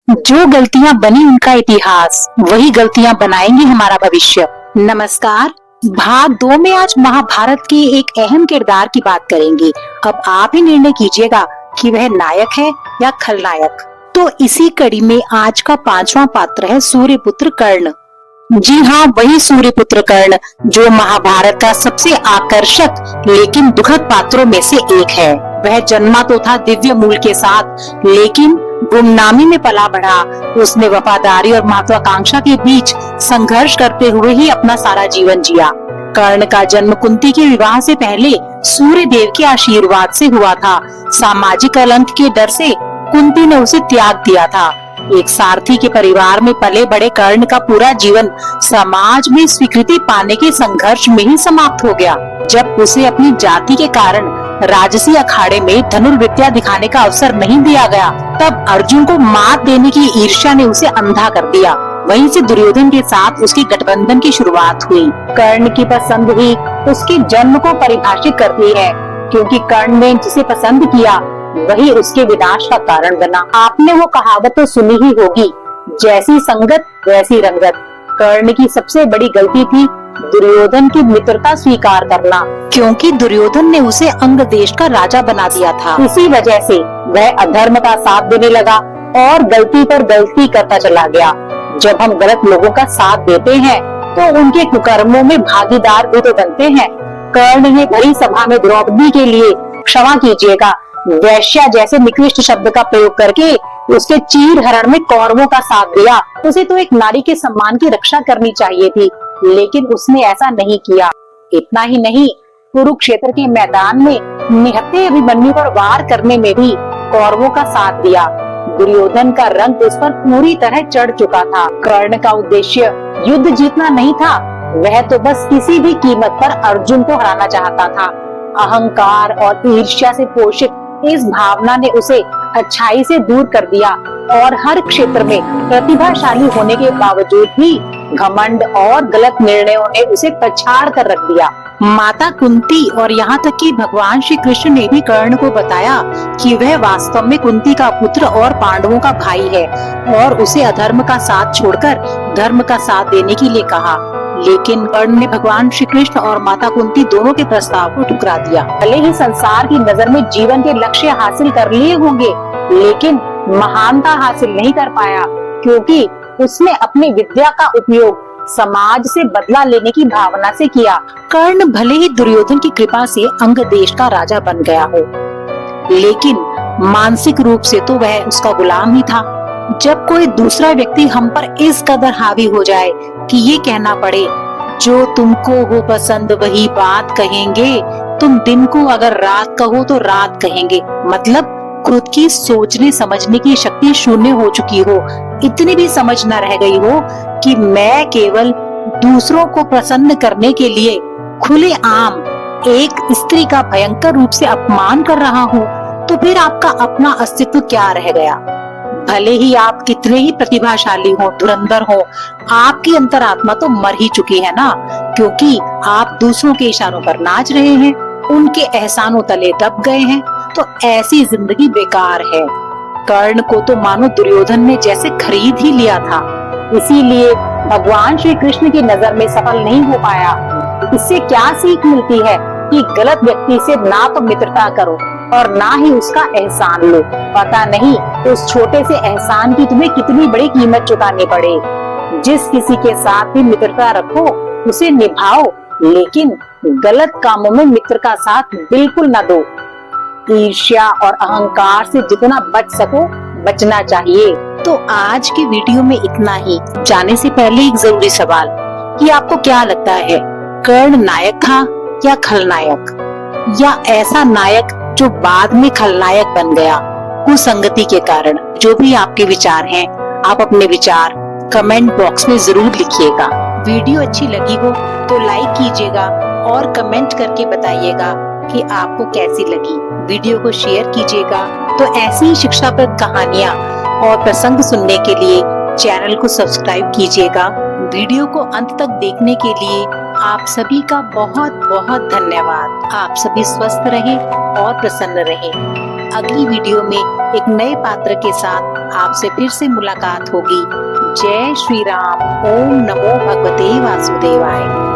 जो गलतियां बनी उनका इतिहास, वही गलतियां बनाएंगी हमारा भविष्य। नमस्कार। भाग 2 में आज महाभारत के एक अहम किरदार की बात करेंगे। अब आप ही निर्णय कीजिएगा कि वह नायक है या खलनायक। तो इसी कड़ी में आज का 5वां पात्र है सूर्यपुत्र कर्ण। जी हाँ, वही सूर्यपुत्र कर्ण जो महाभारत का सबसे आकर्षक लेकिन दुखद पात्रों में से एक है। वह जन्मा तो था दिव्य मूल के साथ, लेकिन गुमनामी में पला बढ़ा। उसने वफादारी और महत्वाकांक्षा के बीच संघर्ष करते हुए ही अपना सारा जीवन जिया। कर्ण का जन्म कुंती के विवाह से पहले सूर्य देव के आशीर्वाद से हुआ था। सामाजिक कलंक के डर से कुंती ने उसे त्याग दिया था। एक सारथी के परिवार में पले बड़े कर्ण का पूरा जीवन समाज में स्वीकृति पाने के संघर्ष में ही समाप्त हो गया। जब उसे अपनी जाति के कारण राजसी अखाड़े में धनुर्विद्या दिखाने का अवसर नहीं दिया गया, तब अर्जुन को मात देने की ईर्ष्या ने उसे अंधा कर दिया। वहीं से दुर्योधन के साथ उसकी गठबंधन की शुरुआत हुई। कर्ण की पसंद ही उसके जन्म को परिभाषित करती है, क्योंकि कर्ण ने जिसे पसंद किया वही उसके विनाश का कारण बना। आपने वो कहावत तो सुनी ही होगी, जैसी संगत वैसी रंगत। कर्ण की सबसे बड़ी गलती थी दुर्योधन की मित्रता स्वीकार करना, क्योंकि दुर्योधन ने उसे अंग देश का राजा बना दिया था। इसी वजह से वह अधर्म का साथ देने लगा और गलती पर गलती करता चला गया। जब हम गलत लोगों का साथ देते हैं तो उनके कुकर्मों में भागीदार भी तो बनते हैं। कर्ण ने भरी सभा में द्रौपदी के लिए क्षमा कीजिएगा वैश्या जैसे निकृष्ट शब्द का प्रयोग करके उसके चीर हरण में कौरवों का साथ दिया। उसे तो एक नारी के सम्मान की रक्षा करनी चाहिए थी, लेकिन उसने ऐसा नहीं किया। इतना ही नहीं, कुरुक्षेत्र के मैदान में निहत्थे अभिमन्यु पर वार करने में भी कौरवों का साथ दिया। दुर्योधन का रंग उस पर पूरी तरह चढ़ चुका था। कर्ण का उद्देश्य युद्ध जीतना नहीं था, वह तो बस किसी भी कीमत पर अर्जुन को हराना चाहता था। अहंकार और ईर्ष्या से पोषित इस भावना ने उसे अच्छाई से दूर कर दिया और हर क्षेत्र में प्रतिभाशाली होने के बावजूद भी घमंड और गलत निर्णयों ने उसे पछाड़ कर रख दिया। माता कुंती और यहाँ तक कि भगवान श्री कृष्ण ने भी कर्ण को बताया कि वह वास्तव में कुंती का पुत्र और पांडवों का भाई है, और उसे अधर्म का साथ छोड़कर धर्म का साथ देने के लिए कहा। लेकिन कर्ण ने भगवान श्री कृष्ण और माता कुंती दोनों के प्रस्ताव को ठुकरा दिया। भले ही संसार की नजर में जीवन के लक्ष्य हासिल कर लिए होंगे, लेकिन महानता हासिल नहीं कर पाया, क्योंकि उसने अपनी विद्या का उपयोग समाज से बदला लेने की भावना से किया। कर्ण भले ही दुर्योधन की कृपा से अंग देश का राजा बन गया हो, लेकिन मानसिक रूप से तो वह उसका गुलाम ही था। जब कोई दूसरा व्यक्ति हम पर इस कदर हावी हो जाए कि ये कहना पड़े, जो तुमको हो पसंद वही बात कहेंगे, तुम दिन को अगर रात कहो तो रात कहेंगे, मतलब खुद की सोचने समझने की शक्ति शून्य हो चुकी हो, इतनी भी समझ न रह गई हो कि मैं केवल दूसरों को प्रसन्न करने के लिए खुले आम एक स्त्री का भयंकर रूप से अपमान कर रहा हूँ, तो फिर आपका अपना अस्तित्व क्या रह गया? भले ही आप कितने ही प्रतिभाशाली हो, धुरंधर हो, आपकी अंतरात्मा तो मर ही चुकी है ना, क्योंकि आप दूसरों के इशारों पर नाच रहे हैं, उनके एहसानों तले दब गए हैं। तो ऐसी जिंदगी बेकार है। कर्ण को तो मानो दुर्योधन ने जैसे खरीद ही लिया था, इसीलिए भगवान श्री कृष्ण की नजर में सफल नहीं हो पाया। इससे क्या सीख मिलती है कि गलत व्यक्ति से ना तो मित्रता करो और ना ही उसका एहसान लो। पता नहीं उस छोटे से एहसान की तुम्हें कितनी बड़ी कीमत चुकानी पड़े। जिस किसी के साथ भी मित्रता रखो उसे निभाओ, लेकिन गलत कामों में मित्र का साथ बिल्कुल न दो। ईर्ष्या और अहंकार से जितना बच सको बचना चाहिए। तो आज की वीडियो में इतना ही। जाने से पहले एक जरूरी सवाल कि आपको क्या लगता है, कर्ण नायक था या खलनायक, या ऐसा नायक जो बाद में खलनायक बन गया कुसंगति के कारण? जो भी आपके विचार हैं, आप अपने विचार कमेंट बॉक्स में जरूर लिखिएगा। वीडियो अच्छी लगी हो तो लाइक कीजिएगा और कमेंट करके बताइएगा कि आपको कैसी लगी। वीडियो को शेयर कीजिएगा। तो ऐसी ही शिक्षाप्रद कहानियाँ और प्रसंग सुनने के लिए चैनल को सब्सक्राइब कीजिएगा। वीडियो को अंत तक देखने के लिए आप सभी का बहुत बहुत धन्यवाद। आप सभी स्वस्थ रहें और प्रसन्न रहें। अगली वीडियो में एक नए पात्र के साथ आपसे फिर से मुलाकात होगी। जय श्री राम। ओम नमो भगवते वासुदेवाय।